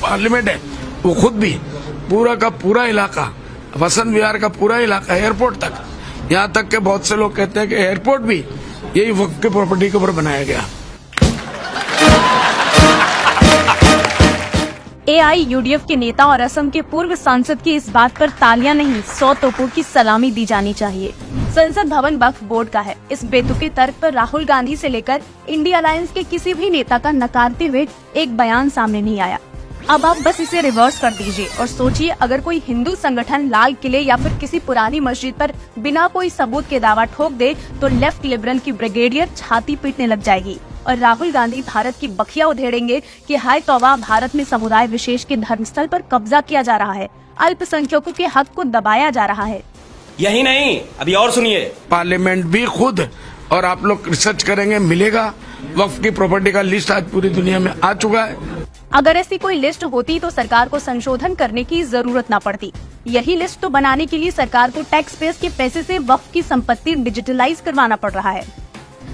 Parliament है वो खुद भी पूरा का पूरा इलाका, वसंत विहार का पूरा इलाका एयरपोर्ट तक, यहाँ तक के बहुत से लोग कहते हैं कि एयरपोर्ट भी यही वक्फ की प्रॉपर्टी के ऊपर बनाया गया। AIUDF के नेता और असम के पूर्व सांसद की इस बात पर तालियां नहीं 100 तोपों की सलामी दी जानी चाहिए। संसद भवन वक्फ बोर्ड का है। इस बेतुके तर्क पर राहुल गांधी से लेकर इंडिया अलायंस के किसी भी नेता का नकारते हुए एक बयान सामने नहीं आया। अब आप बस इसे रिवर्स कर दीजिए और सोचिए, अगर कोई हिंदू संगठन लाल किले या फिर किसी पुरानी मस्जिद पर बिना कोई सबूत के दावा ठोक दे तो लेफ्ट लिबरल की ब्रिगेडियर छाती पीटने लग जाएगी और राहुल गांधी भारत की बखिया उधेड़ेंगे कि हाय तौबा, भारत में समुदाय विशेष के धर्मस्थल पर कब्जा किया जा रहा है, अल्पसंख्यकों के हक को दबाया जा रहा है। यही नहीं, अभी और सुनिए। पार्लियामेंट भी खुद, और आप लोग रिसर्च करेंगे मिलेगा, वक्फ की प्रॉपर्टी का लिस्ट आज पूरी दुनिया में आ चुका है। अगर ऐसी कोई लिस्ट होती तो सरकार को संशोधन करने की जरूरत न पड़ती। यही लिस्ट तो बनाने के लिए सरकार को टैक्स पेयर्स के पैसे से वक्फ की संपत्ति डिजिटलाइज करवाना पड़ रहा है,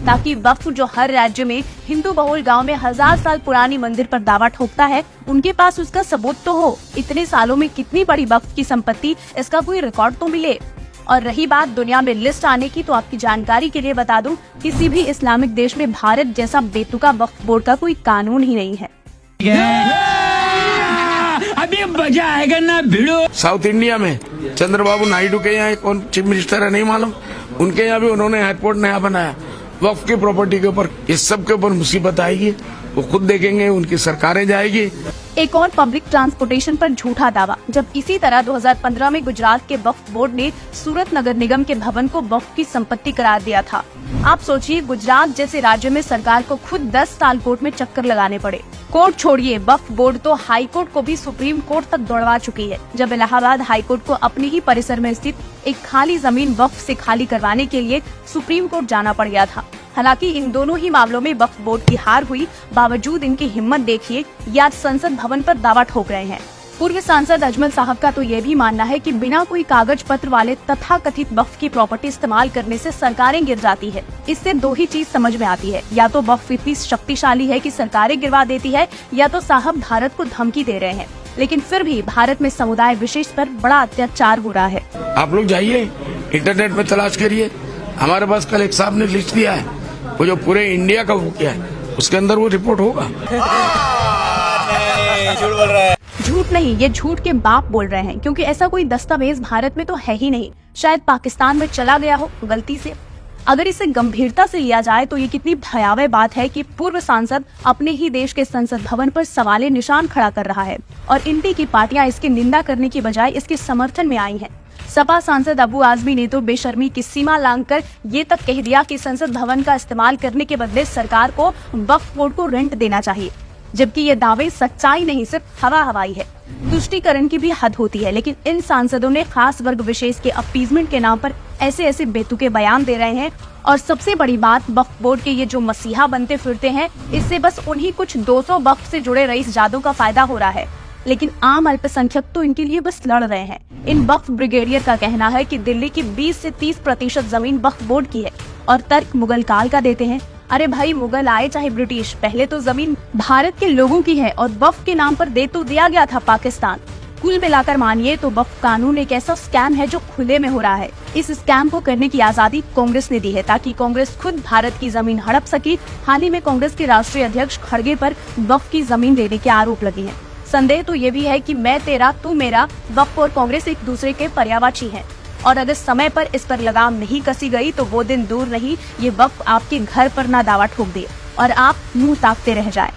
ताकि वक्फ जो हर राज्य में हिंदू बहुल गांव में 1000 साल पुरानी मंदिर पर दावा ठोकता है, उनके पास उसका सबूत तो हो। इतने सालों में कितनी बड़ी वक्फ की संपत्ति, इसका कोई रिकॉर्ड तो मिले। और रही बात दुनिया में लिस्ट आने की, तो आपकी जानकारी के लिए बता दूं, किसी भी इस्लामिक देश में भारत जैसा बेतुका वक्फ बोर्ड का कोई कानून ही नहीं है। अभी मजा आएगा ना भिड़ो। साउथ इंडिया में चंद्रबाबू नायडू के यहाँ कौन चीफ मिनिस्टर है नहीं मालूम, उनके यहाँ भी उन्होंने एयरपोर्ट नया बनाया। वक्फ की प्रॉपर्टी के ऊपर इस सब के ऊपर मुसीबत आएगी, वो खुद देखेंगे, उनकी सरकारें जाएगी। एक और पब्लिक ट्रांसपोर्टेशन पर झूठा दावा, जब इसी तरह 2015 में गुजरात के वक्फ बोर्ड ने सूरत नगर निगम के भवन को वक्फ की संपत्ति करार दिया था। आप सोचिए, गुजरात जैसे राज्य में सरकार को खुद 10 साल कोर्ट में चक्कर लगाने पड़े। कोर्ट छोड़िए, वक्फ बोर्ड तो हाई कोर्ट को भी सुप्रीम कोर्ट तक दौड़वा चुकी है, जब इलाहाबाद हाई कोर्ट को अपने ही परिसर में स्थित एक खाली जमीन वक्फ से खाली करवाने के लिए सुप्रीम कोर्ट जाना पड़ गया था। हालांकि इन दोनों ही मामलों में वक्फ बोर्ड की हार हुई, बावजूद इनकी हिम्मत देखिए, ये आज संसद भवन पर दावा ठोक रहे हैं। पूर्व सांसद अजमल साहब का तो ये भी मानना है कि बिना कोई कागज पत्र वाले तथाकथित वक्फ की प्रॉपर्टी इस्तेमाल करने से सरकारें गिर जाती है। इससे दो ही चीज समझ में आती है, या तो वक्फ इतनी शक्तिशाली है कि सरकारें गिरवा देती है, या तो साहब भारत को धमकी दे रहे हैं। लेकिन फिर भी भारत में समुदाय विशेष पर बड़ा अत्याचार हो रहा है। आप लोग जाइए, इंटरनेट में तलाश करिए, हमारे पास कल एक साहब ने लिस्ट दिया है, वो जो पूरे इंडिया का वो किया है, उसके अंदर वो रिपोर्ट होगा। झूठ बोल रहा है। झूठ नहीं, ये झूठ के बाप बोल रहे हैं, क्योंकि ऐसा कोई दस्तावेज भारत में तो है ही नहीं। शायद पाकिस्तान में चला गया हो गलती से। अगर इसे गंभीरता से लिया जाए तो ये कितनी भयावह बात है कि पूर्व सांसद अपने ही देश के संसद भवन पर सवाले निशान खड़ा कर रहा है और इंडी की पार्टियां इसकी निंदा करने की बजाय इसके समर्थन में आई हैं। सपा सांसद अबू आजमी ने तो बेशर्मी की सीमा लांघकर ये तक कह दिया कि संसद भवन का इस्तेमाल करने के बदले सरकार को वक्फ बोर्ड को रेंट देना चाहिए, जबकि ये दावे सच्चाई नहीं, सिर्फ हवा हवाई है। तुष्टीकरण की भी हद होती है, लेकिन इन सांसदों ने खास वर्ग विशेष के अपीजमेंट के नाम पर ऐसे ऐसे बेतुके बयान दे रहे हैं। और सबसे बड़ी बात, वक्फ बोर्ड के ये जो मसीहा बनते फिरते हैं, इससे बस उन्हीं कुछ 200 वक्फ से जुड़े रईस जादों का फायदा हो रहा है, लेकिन आम अल्पसंख्यक तो इनके लिए बस लड़ रहे हैं। इन वक्फ ब्रिगेडियर का कहना है कि दिल्ली की 20 से 30% जमीन वक्फ बोर्ड की है और तर्क मुगल काल का देते हैं। अरे भाई, मुगल आए चाहे ब्रिटिश, पहले तो जमीन भारत के लोगों की है और वक्फ के नाम पर दे तो दिया गया था पाकिस्तान। कुल मिलाकर मानिए तो वक्फ कानून एक ऐसा स्कैम है जो खुले में हो रहा है। इस स्कैम को करने की आजादी कांग्रेस ने दी है, ताकि कांग्रेस खुद भारत की जमीन हड़प सके। हाल ही में कांग्रेस के राष्ट्रीय अध्यक्ष खड़गे पर वक्फ की जमीन लेने के आरोप लगे हैं। संदेह तो ये भी है कि मैं तेरा तू मेरा, वक्फ और कांग्रेस एक दूसरे के पर्यायवाची हैं, और अगर समय पर इस पर लगाम नहीं कसी गई तो वो दिन दूर नहीं, ये वक्फ आपके घर पर ना दावा ठोक दे और आप मुंह ताकते रह जाए।